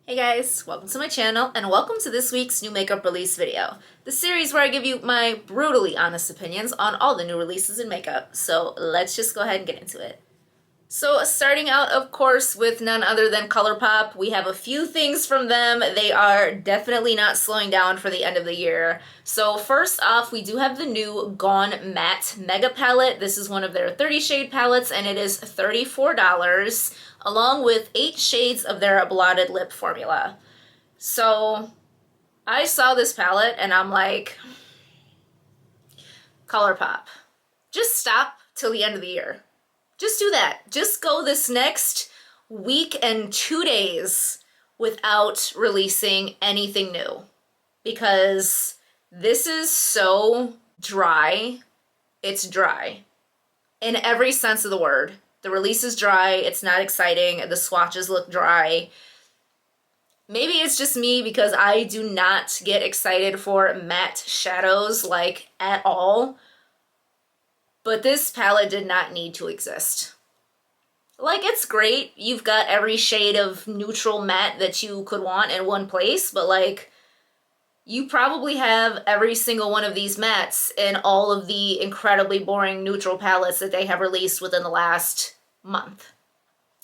Hey guys, welcome to my channel and welcome to this week's new makeup release video. The series where I give you my brutally honest opinions on all the new releases in makeup. So let's just go ahead and get into it. So starting out, of course, with none other than Colourpop, we have a few things from them. They are definitely not slowing down for the end of the year. So first off, we do have the new Gone Matte Mega Palette. This is one of their 30 shade palettes and it is $34, along with 8 shades of their Blotted lip formula. So I saw this palette and I'm like, Colourpop, just stop till the end of the year. Just do that. Just go this next week and 2 days without releasing anything new. Because this is so dry. It's dry. In every sense of the word. The release is dry. It's not exciting. The swatches look dry. Maybe it's just me because I do not get excited for matte shadows like at all. But this palette did not need to exist. Like, it's great. You've got every shade of neutral matte that you could want in one place, but like, you probably have every single one of these mattes in all of the incredibly boring neutral palettes that they have released within the last month.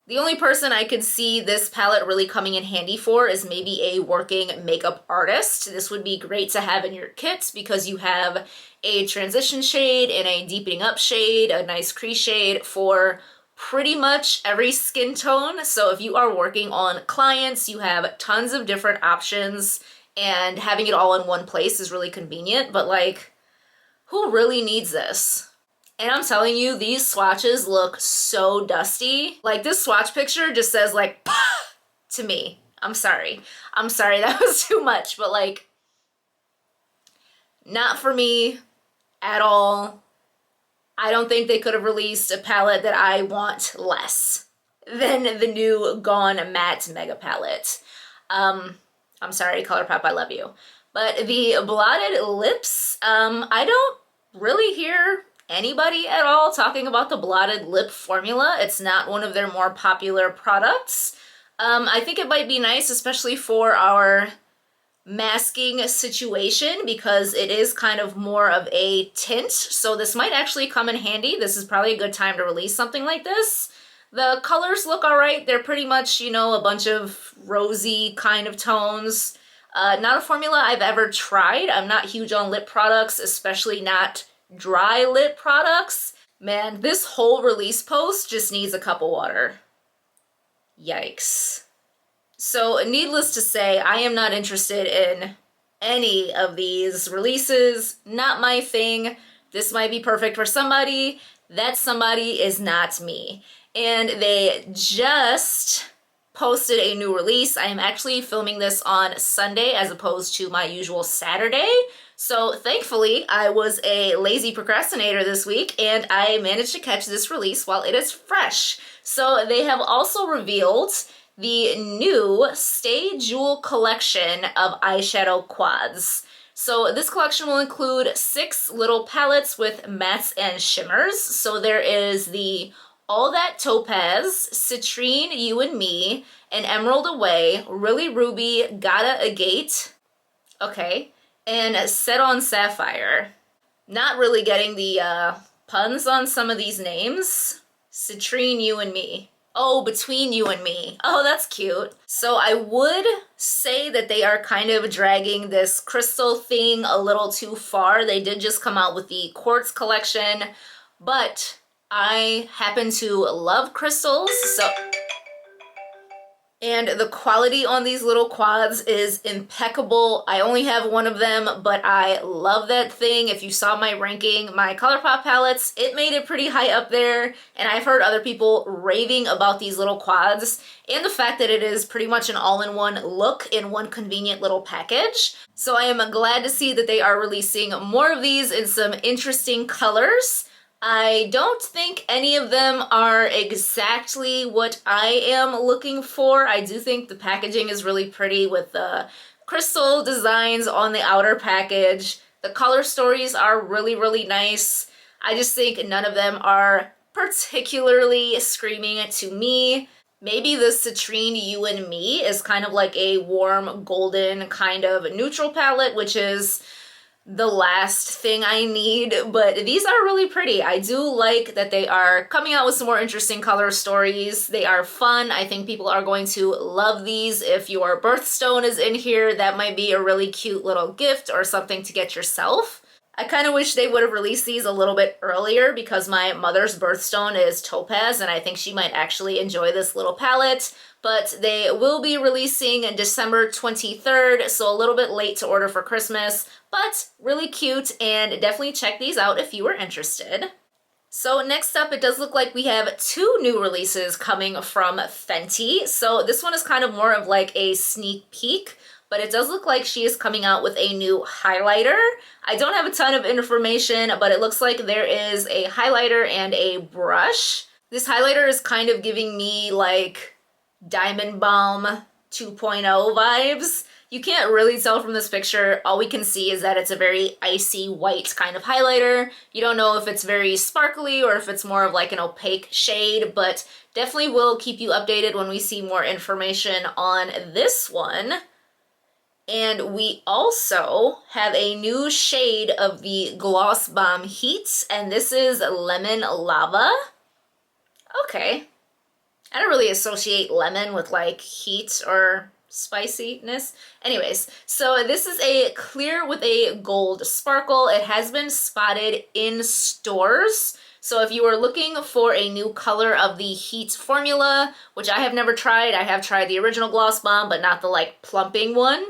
The only person I could see this palette really coming in handy for is maybe a working makeup artist. This would be great to have in your kit because you have a transition shade and a deepening up shade, a nice crease shade for pretty much every skin tone. So if you are working on clients, you have tons of different options and having it all in one place is really convenient, but like, who really needs this? And I'm telling you, these swatches look so dusty. Like, this swatch picture just says like, pah, to me. I'm sorry. I'm sorry, that was too much, but like, not for me at all. I don't think they could have released a palette that I want less than the new Gone Matte Mega Palette. I'm sorry, Colourpop, I love you. But the Blotted lips, I don't really hear anybody at all talking about the Blotted lip formula. It's not one of their more popular products. I think it might be nice, especially for our masking situation, because it is kind of more of a tint. So this might actually come in handy. This is probably a good time to release something like this. The colors look all right. They're pretty much, you know, a bunch of rosy kind of tones. Not a formula I've ever tried. I'm not huge on lip products, especially not dry lip products. Man, this whole release post just needs a cup of water. Yikes. So needless to say, I am not interested in any of these releases. Not my thing. This might be perfect for somebody. That somebody is not me. And they just posted a new release. I am actually filming this on Sunday as opposed to my usual Saturday. So thankfully, I was a lazy procrastinator this week and I managed to catch this release while it is fresh. So they have also revealed the new Stay Jewel collection of eyeshadow quads. So this collection will include 6 little palettes with mattes and shimmers. So there is the All That Topaz, Citrine You and Me, and Emerald Away, Really Ruby, Gotta Agate, okay, and Set on Sapphire. Not really getting the puns on some of these names. Citrine You and Me. Oh, Between You and Me. Oh, that's cute. So I would say that they are kind of dragging this crystal thing a little too far. They did just come out with the quartz collection, but I happen to love crystals, and the quality on these little quads is impeccable. I only have one of them, but I love that thing. If you saw my ranking, my Colourpop palettes, it made it pretty high up there, and I've heard other people raving about these little quads and the fact that it is pretty much an all-in-one look in one convenient little package. So I am glad to see that they are releasing more of these in some interesting colors. I don't think any of them are exactly what I am looking for. I do think the packaging is really pretty with the crystal designs on the outer package. The color stories are really, really nice. I just think none of them are particularly screaming to me. Maybe the Citrine You and Me is kind of like a warm golden kind of neutral palette, which is the last thing I need, but these are really pretty. I do like that they are coming out with some more interesting color stories. They are fun. I think people are going to love these. If your birthstone is in here, that might be a really cute little gift or something to get yourself. I kind of wish they would have released these a little bit earlier because my mother's birthstone is topaz and I think she might actually enjoy this little palette. But they will be releasing December 23rd, so a little bit late to order for Christmas, but really cute, and definitely check these out if you are interested. So next up, it does look like we have two new releases coming from Fenty. So this one is kind of more of like a sneak peek, but it does look like she is coming out with a new highlighter. I don't have a ton of information, but it looks like there is a highlighter and a brush. This highlighter is kind of giving me like Diamond Balm 2.0 vibes. You can't really tell from this picture. All we can see is that it's a very icy white kind of highlighter. You don't know if it's very sparkly or if it's more of like an opaque shade, but definitely will keep you updated when we see more information on this one. And we also have a new shade of the Gloss Bomb Heat, and this is Lemon Lava. Okay. I don't really associate lemon with like heat or spiciness. Anyways, so this is a clear with a gold sparkle. It has been spotted in stores. So if you are looking for a new color of the Heat formula, which I have never tried, I have tried the original Gloss Bomb, but not the like plumping one.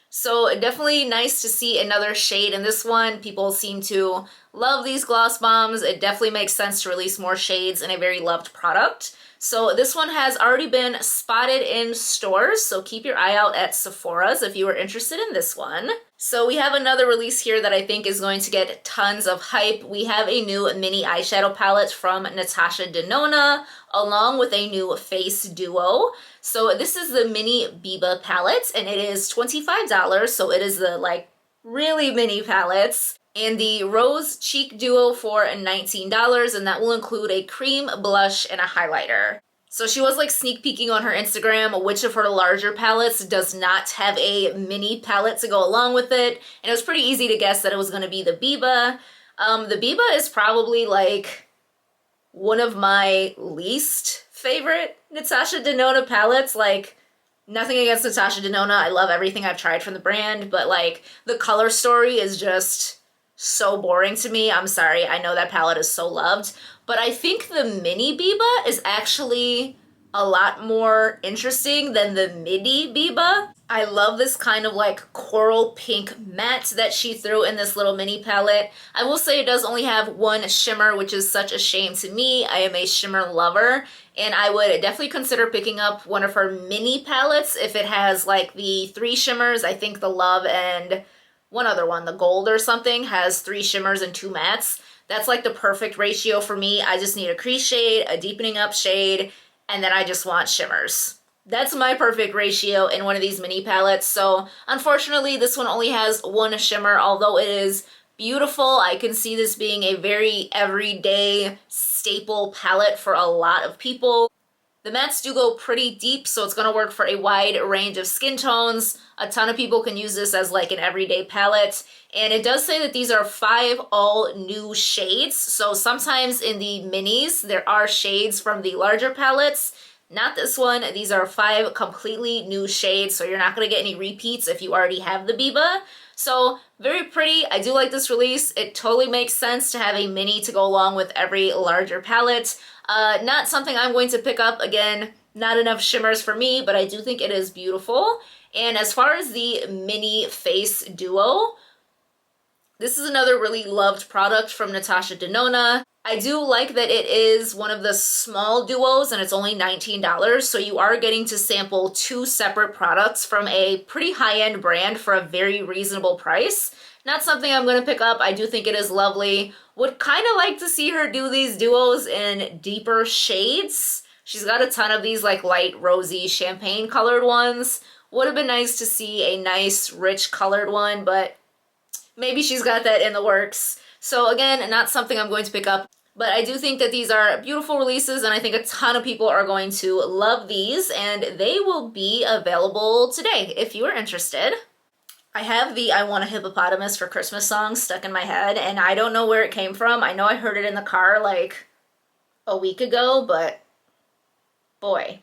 So definitely nice to see another shade in this one. People seem to love these gloss bombs. It definitely makes sense to release more shades in a very loved product. So this one has already been spotted in stores, so keep your eye out at Sephora's if you are interested in this one. So we have another release here that I think is going to get tons of hype. We have a new mini eyeshadow palette from Natasha Denona, along with a new face duo. So this is the Mini Biba palette, and it is $25, so it is the like really mini palettes. And the Rose Cheek Duo for $19, and that will include a cream, blush, and a highlighter. So she was like sneak peeking on her Instagram which of her larger palettes does not have a mini palette to go along with it. And it was pretty easy to guess that it was going to be the Biba. The Biba is probably like one of my least favorite Natasha Denona palettes. Like, nothing against Natasha Denona. I love everything I've tried from the brand, but like the color story is just so boring to me. I'm sorry. I know that palette is so loved, but I think the Mini Biba is actually a lot more interesting than the Mini Biba. I love this kind of like coral pink matte that she threw in this little mini palette. I will say it does only have one shimmer, which is such a shame to me. I am a shimmer lover, and I would definitely consider picking up one of her mini palettes if it has like the 3 shimmers. I think the Love and one other one, the Gold or something, has 3 shimmers and 2 mattes. That's like the perfect ratio for me. I just need a crease shade, a deepening up shade, and then I just want shimmers. That's my perfect ratio in one of these mini palettes. So unfortunately, this one only has 1 shimmer, although it is beautiful. I can see this being a very everyday staple palette for a lot of people. The mattes do go pretty deep, so it's going to work for a wide range of skin tones. A ton of people can use this as like an everyday palette. And it does say that these are 5 all new shades. So sometimes in the minis, there are shades from the larger palettes. Not this one. These are 5 completely new shades, so you're not going to get any repeats if you already have the Biba. So very pretty. I do like this release. It totally makes sense to have a mini to go along with every larger palette. Not something I'm going to pick up. Again, not enough shimmers for me, but I do think it is beautiful. And as far as the mini face duo, this is another really loved product from Natasha Denona. I do like that it is one of the small duos and it's only $19, so you are getting to sample 2 separate products from a pretty high-end brand for a very reasonable price. Not something I'm going to pick up. I do think it is lovely. Would kind of like to see her do these duos in deeper shades. She's got a ton of these like light rosy champagne colored ones. Would have been nice to see a nice rich colored one, but maybe she's got that in the works. So again, not something I'm going to pick up. But I do think that these are beautiful releases, and I think a ton of people are going to love these, and they will be available today if you are interested. I have the I Want a Hippopotamus for Christmas song stuck in my head, and I don't know where it came from. I know I heard it in the car like a week ago, but boy.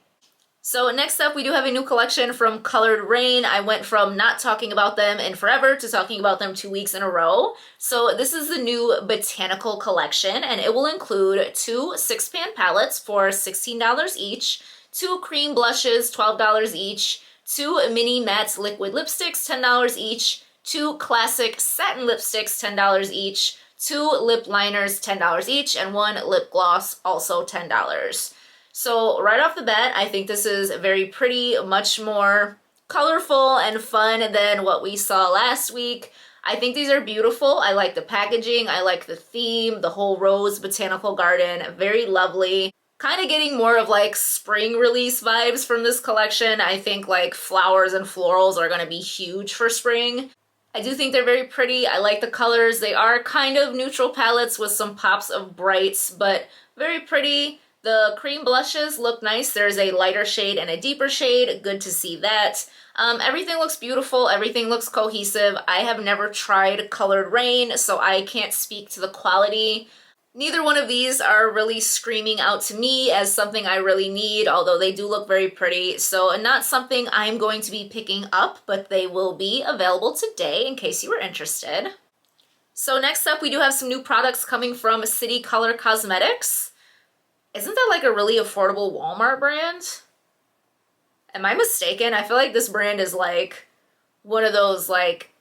So next up, we do have a new collection from Colored Raine. I went from not talking about them in forever to talking about them 2 weeks in a row. So this is the new Botanical collection, and it will include 2 6-pan palettes for $16 each, 2 cream blushes, $12 each, 2 mini matte liquid lipsticks, $10 each, 2 classic satin lipsticks, $10 each, 2 lip liners, $10 each, and 1 lip gloss, also $10. So right off the bat, I think this is very pretty, much more colorful and fun than what we saw last week. I think these are beautiful. I like the packaging. I like the theme, the whole rose botanical garden, very lovely. Kind of getting more of like spring release vibes from this collection. I think like flowers and florals are going to be huge for spring. I do think they're very pretty. I like the colors. They are kind of neutral palettes with some pops of brights, but very pretty. The cream blushes look nice. There's a lighter shade and a deeper shade. Good to see that. Everything looks beautiful. Everything looks cohesive. I have never tried Colored Raine, so I can't speak to the quality. Neither one of these are really screaming out to me as something I really need, although they do look very pretty. So not something I'm going to be picking up, but they will be available today in case you were interested. So next up, we do have some new products coming from City Color Cosmetics. Isn't that like a really affordable Walmart brand? Am I mistaken? I feel like this brand is like one of those like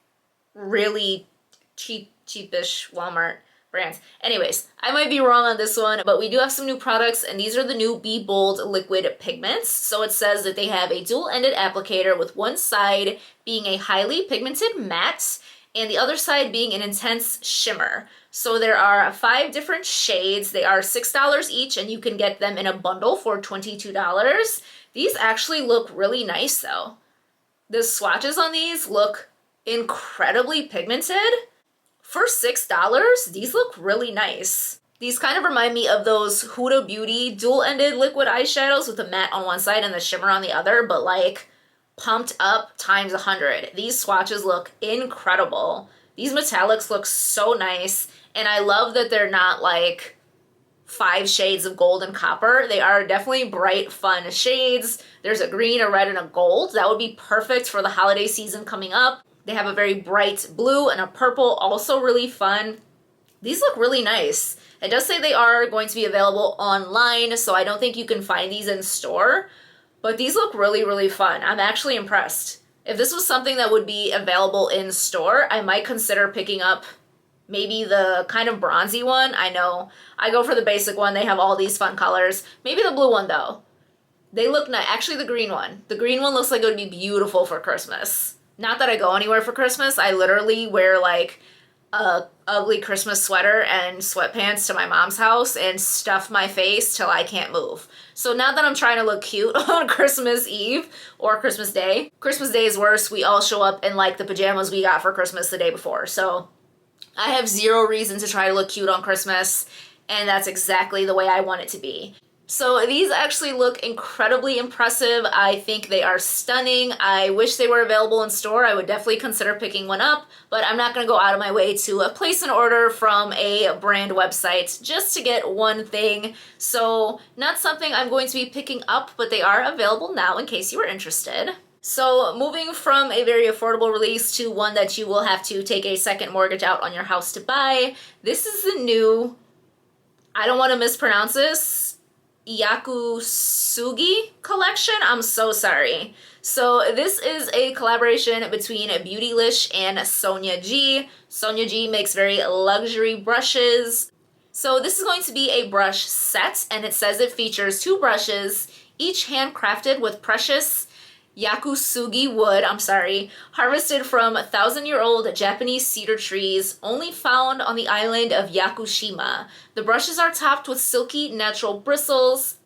really cheapish Walmart brands. Anyways, I might be wrong on this one, but we do have some new products, and these are the new Be Bold liquid pigments. So it says that they have a dual-ended applicator with one side being a highly pigmented matte and the other side being an intense shimmer. So there are 5 different shades. They are $6 each, and you can get them in a bundle for $22. These actually look really nice though. The swatches on these look incredibly pigmented. For $6, these look really nice. These kind of remind me of those Huda Beauty dual-ended liquid eyeshadows with the matte on one side and the shimmer on the other, but like pumped up times 100. These swatches look incredible. These metallics look so nice, and I love that they're not like 5 shades of gold and copper. They are definitely bright, fun shades. There's a green, a red, and a gold. That would be perfect for the holiday season coming up. They have a very bright blue and a purple, also really fun. These look really nice. It does say they are going to be available online, so I don't think you can find these in store. But these look really, really fun. I'm actually impressed. If this was something that would be available in store, I might consider picking up maybe the kind of bronzy one. I know I go for the basic one. They have all these fun colors. Maybe the blue one though. They look nice. Actually, the green one. The green one looks like it would be beautiful for Christmas. Not that I go anywhere for Christmas. I literally wear like a ugly Christmas sweater and sweatpants to my mom's house and stuff my face till I can't move. So not that I'm trying to look cute on Christmas Eve or Christmas Day. Christmas Day is worse. We all show up in like the pajamas we got for Christmas the day before. So I have zero reason to try to look cute on Christmas, and that's exactly the way I want it to be. So these actually look incredibly impressive. I think they are stunning. I wish they were available in store. I would definitely consider picking one up, but I'm not going to go out of my way to place an order from a brand website just to get one thing. So not something I'm going to be picking up, but they are available now in case you are interested. So moving from a very affordable release to one that you will have to take a second mortgage out on your house to buy, this is the new, I don't want to mispronounce this, Yakusugi collection. I'm so sorry. So this is a collaboration between Beautylish and Sonia G. Sonia G makes very luxury brushes. So this is going to be a brush set, and it says it features 2 brushes, each handcrafted with precious Yakusugi wood, harvested from 1,000-year-old Japanese cedar trees only found on the island of Yakushima. The brushes are topped with silky natural bristles,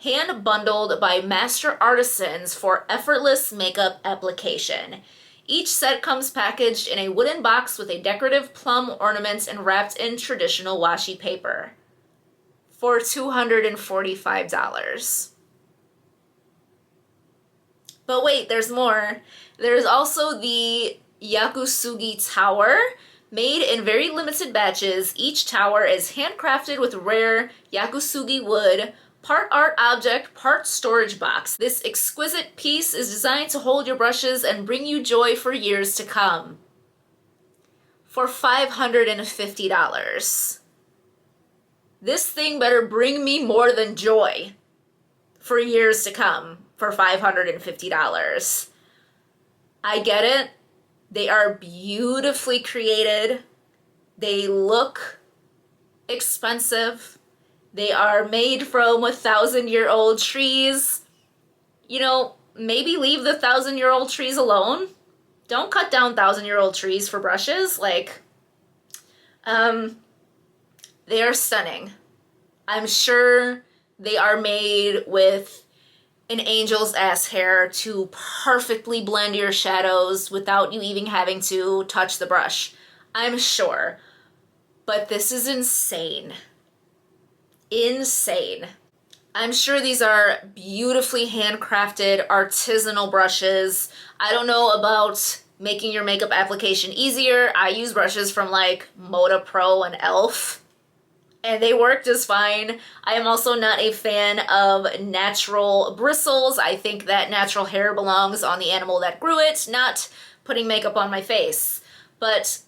hand bundled by master artisans for effortless makeup application. Each set comes packaged in a wooden box with a decorative plum ornament and wrapped in traditional washi paper. for $245. But wait, there's more. There's also the Yakusugi tower, made in very limited batches. Each tower is handcrafted with rare Yakusugi wood, part art object, part storage box. This exquisite piece is designed to hold your brushes and bring you joy for years to come. For $550. This thing better bring me more than joy for years to come for $550. I get it. They are beautifully created. They look expensive. They are made from 1,000-year-old trees. You know, maybe leave the 1,000-year-old trees alone. Don't cut down 1,000-year-old trees for brushes. Like, they are stunning. I'm sure they are made with an angel's ass hair to perfectly blend your shadows without you even having to touch the brush. I'm sure. But this is insane. Insane. I'm sure these are beautifully handcrafted artisanal brushes. I don't know about making your makeup application easier. I use brushes from like Moda Pro and e.l.f. and they work just fine. I am also not a fan of natural bristles. I think that natural hair belongs on the animal that grew it, not putting makeup on my face. But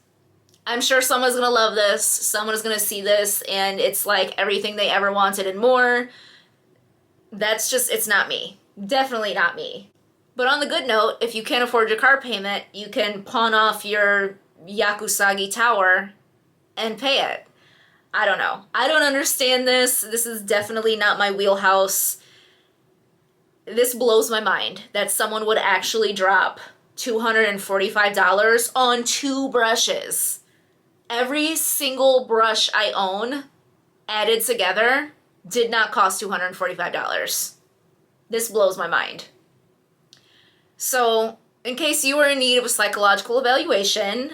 I'm sure someone's gonna love this, someone is gonna see this, and it's like everything they ever wanted and more. That's just, it's not me. Definitely not me. But on the good note, if you can't afford your car payment, you can pawn off your Yakusugi tower and pay it. I don't know. I don't understand this. This is definitely not my wheelhouse. This blows my mind that someone would actually drop $245 on 2 brushes. Every single brush I own, added together, did not cost $245. This blows my mind. So, in case you are in need of a psychological evaluation,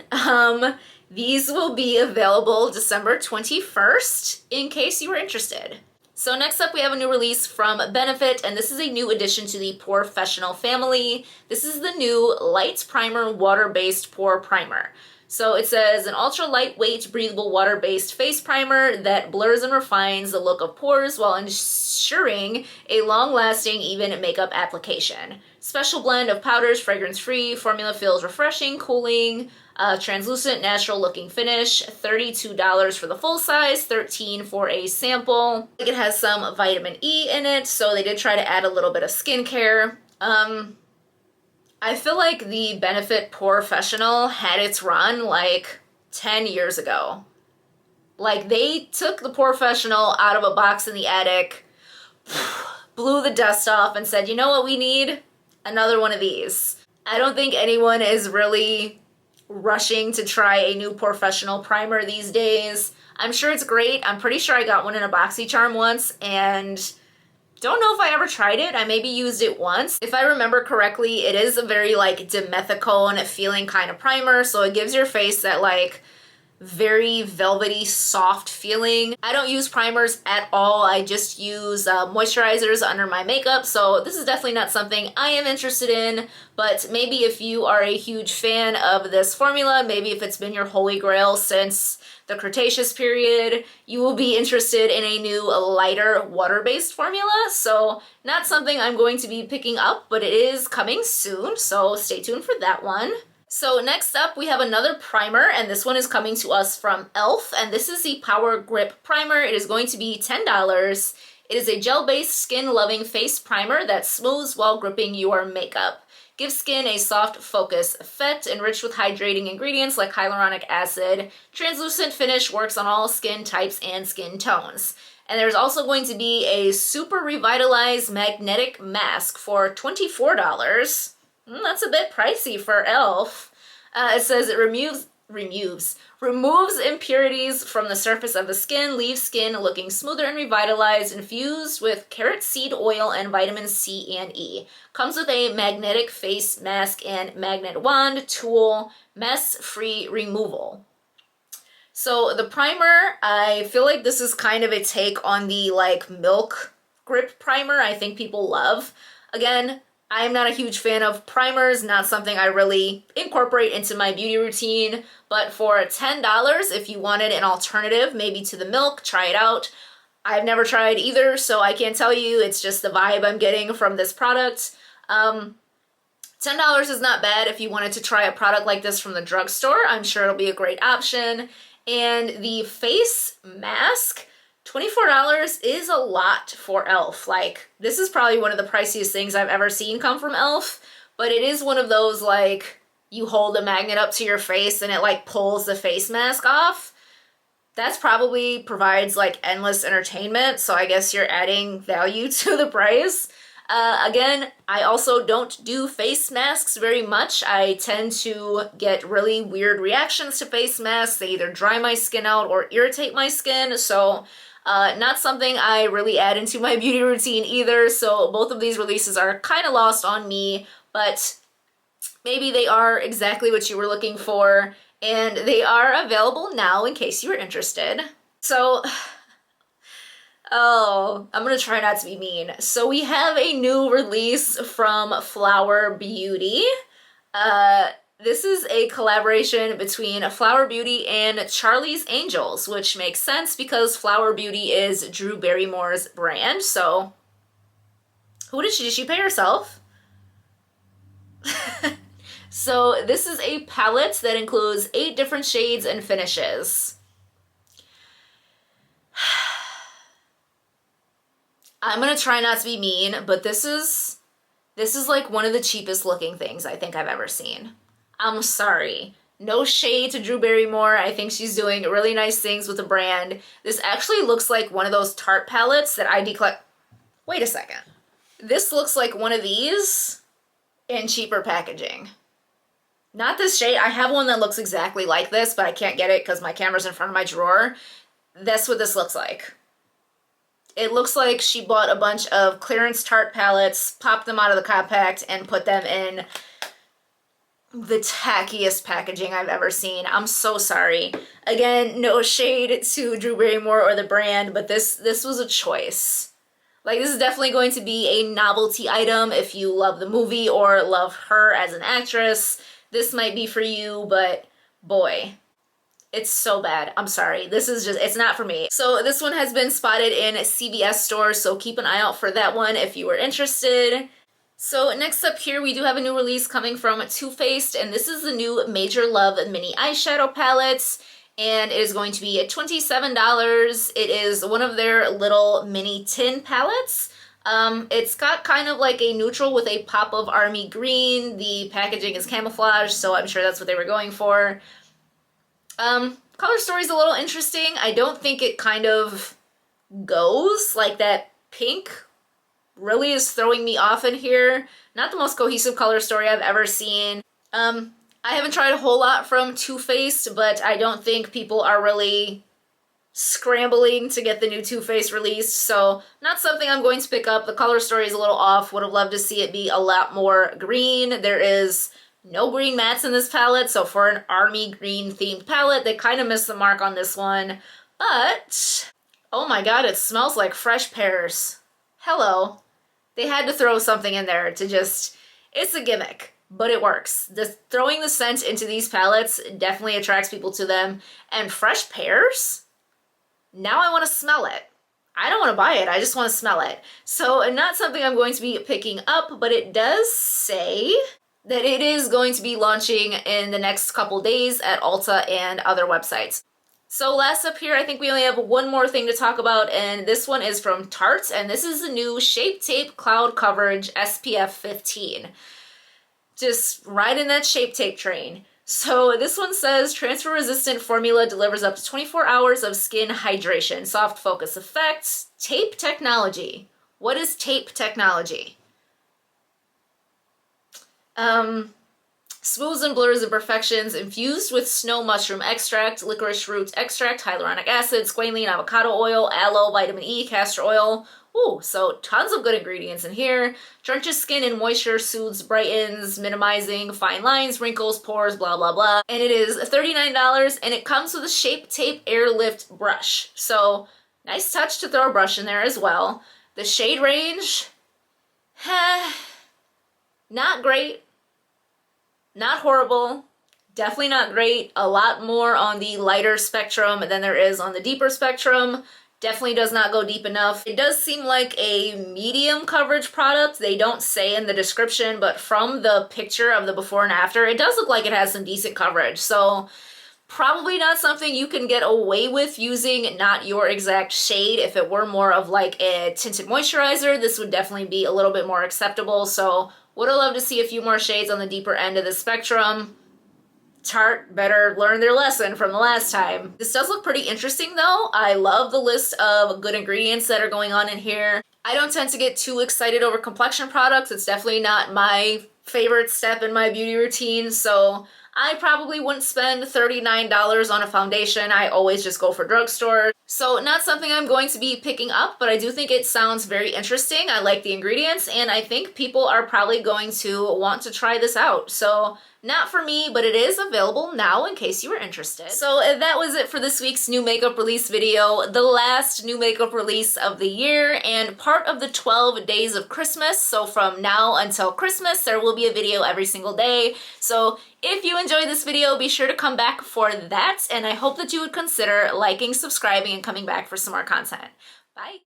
these will be available December 21st, in case you are interested. So next up we have a new release from Benefit, and this is a new addition to the Professional family. This is the new Light Primer Water-Based Pore Primer. So it says, an ultra lightweight, breathable water-based face primer that blurs and refines the look of pores while ensuring a long-lasting, even makeup application. Special blend of powders, fragrance-free, formula feels refreshing, cooling, translucent, natural-looking finish. $32 for the full size, $13 for a sample. It has some vitamin E in it, so they did try to add a little bit of skincare. I feel like the Benefit Professional had its run like 10 years ago. Like, they took the Professional out of a box in the attic, blew the dust off, and said, you know what we need? Another one of these. I don't think anyone is really rushing to try a new Professional primer these days. I'm sure it's great. I'm pretty sure I got one in a BoxyCharm once, and don't know if I ever tried it. I maybe used it once. If I remember correctly, it is a very like dimethicone feeling kind of primer, so it gives your face that like very velvety, soft feeling. I don't use primers at all. I just use moisturizers under my makeup, so this is definitely not something I am interested in, but maybe if you are a huge fan of this formula, maybe if it's been your holy grail since the Cretaceous period, you will be interested in a new lighter water-based formula. So not something I'm going to be picking up, but it is coming soon, so stay tuned for that one. So next up we have another primer, and this one is coming to us from e.l.f. and this is the Power Grip Primer. It is going to be $10. It is a gel-based skin-loving face primer that smooths while gripping your makeup. Give skin a soft focus effect, enriched with hydrating ingredients like hyaluronic acid. Translucent finish works on all skin types and skin tones. And there's also going to be a super revitalized magnetic mask for $24. That's a bit pricey for e.l.f. It says it removes impurities from the surface of the skin, leaves skin looking smoother and revitalized, infused with carrot seed oil and vitamin C and E. Comes with a magnetic face mask and magnet wand tool, mess-free removal. So the primer, I feel like this is kind of a take on the like milk grip primer I think people love. Again, I'm not a huge fan of primers, not something I really incorporate into my beauty routine, but for $10, if you wanted an alternative maybe to the milk, try it out. I've never tried either, so I can't tell you, it's just the vibe I'm getting from this product. $10 is not bad if you wanted to try a product like this from the drugstore. I'm sure it'll be a great option. And the face mask, $24 is a lot for e.l.f. Like, this is probably one of the priciest things I've ever seen come from e.l.f., but it is one of those, like, you hold a magnet up to your face and it, like, pulls the face mask off. That's probably provides, like, endless entertainment, so I guess you're adding value to the price. Again, I also don't do face masks very much. I tend to get really weird reactions to face masks. They either dry my skin out or irritate my skin, so not something I really add into my beauty routine either, so both of these releases are kind of lost on me, but maybe they are exactly what you were looking for, and they are available now in case you were interested. So, oh, I'm gonna try not to be mean. So we have a new release from Flower Beauty. This is a collaboration between Flower Beauty and Charlie's Angels, which makes sense because Flower Beauty is Drew Barrymore's brand, so who did she pay herself? So this is a palette that includes 8 different shades and finishes. I'm gonna try not to be mean, but this is like one of the cheapest looking things I think I've ever seen. I'm sorry. No shade to Drew Barrymore. I think she's doing really nice things with the brand. This actually looks like one of those Tarte palettes that I declare. Wait a second. This looks like one of these in cheaper packaging. Not this shade. I have one that looks exactly like this, but I can't get it because my camera's in front of my drawer. That's what this looks like. It looks like she bought a bunch of clearance Tarte palettes, popped them out of the compact, and put them in the tackiest packaging I've ever seen. I'm so sorry. Again, no shade to Drew Barrymore or the brand, but this was a choice. Like, this is definitely going to be a novelty item if you love the movie or love her as an actress. This might be for you, but boy, it's so bad. I'm sorry. This is just, it's not for me. So this one has been spotted in CVS stores, so keep an eye out for that one if you were interested. So next up here, we do have a new release coming from Too Faced, and this is the new Major Love Mini Eyeshadow Palettes, and it is going to be at $27. It is one of their little mini tin palettes. It's got kind of like a neutral with a pop of army green. The packaging is camouflage, so I'm sure that's what they were going for. Color story's a little interesting. I don't think it kind of goes. Like, that pink really is throwing me off in here. Not the most cohesive color story I've ever seen. I haven't tried a whole lot from Too Faced, but I don't think people are really scrambling to get the new Too Faced released, so not something I'm going to pick up. The color story is a little off. Would have loved to see it be a lot more green. There is no green mattes in this palette, so for an army green themed palette, they kind of missed the mark on this one. But, oh my god, it smells like fresh pears. Hello. They had to throw something in there to just, it's a gimmick, but it works. Throwing the scent into these palettes definitely attracts people to them. And fresh pears? Now I want to smell it. I don't want to buy it, I just want to smell it. So not something I'm going to be picking up, but it does say that it is going to be launching in the next couple days at Ulta and other websites. So last up here, I think we only have one more thing to talk about, and this one is from Tarte, and this is the new Shape Tape Cloud Coverage SPF 15. Just ride in that Shape Tape train. So this one says, transfer-resistant formula delivers up to 24 hours of skin hydration, soft focus effect, tape technology. What is tape technology? Smooths and blurs imperfections infused with snow mushroom extract, licorice root extract, hyaluronic acid, squalene, avocado oil, aloe, vitamin E, castor oil. Ooh, so tons of good ingredients in here. Drenches skin in moisture, soothes, brightens, minimizing fine lines, wrinkles, pores, blah, blah, blah. And it is $39, and it comes with a Shape Tape Airlift brush. So nice touch to throw a brush in there as well. The shade range, not great. Not horrible, definitely not great. A lot more on the lighter spectrum than there is on the deeper spectrum. Definitely does not go deep enough. It does seem like a medium coverage product. They don't say in the description, but from the picture of the before and after, it does look like it has some decent coverage. So probably not something you can get away with using not your exact shade. If it were more of like a tinted moisturizer, this would definitely be a little bit more acceptable. So would have loved to see a few more shades on the deeper end of the spectrum. Tarte better learn their lesson from the last time. This does look pretty interesting though. I love the list of good ingredients that are going on in here. I don't tend to get too excited over complexion products. It's definitely not my favorite step in my beauty routine, so I probably wouldn't spend $39 on a foundation. I always just go for drugstore. So not something I'm going to be picking up, but I do think it sounds very interesting. I like the ingredients, and I think people are probably going to want to try this out. So not for me, but it is available now in case you were interested. So that was it for this week's new makeup release video, the last new makeup release of the year and part of the 12 days of Christmas. So from now until Christmas, there will be a video every single day. So if you enjoyed this video, be sure to come back for that, and I hope that you would consider liking, subscribing, and coming back for some more content. Bye!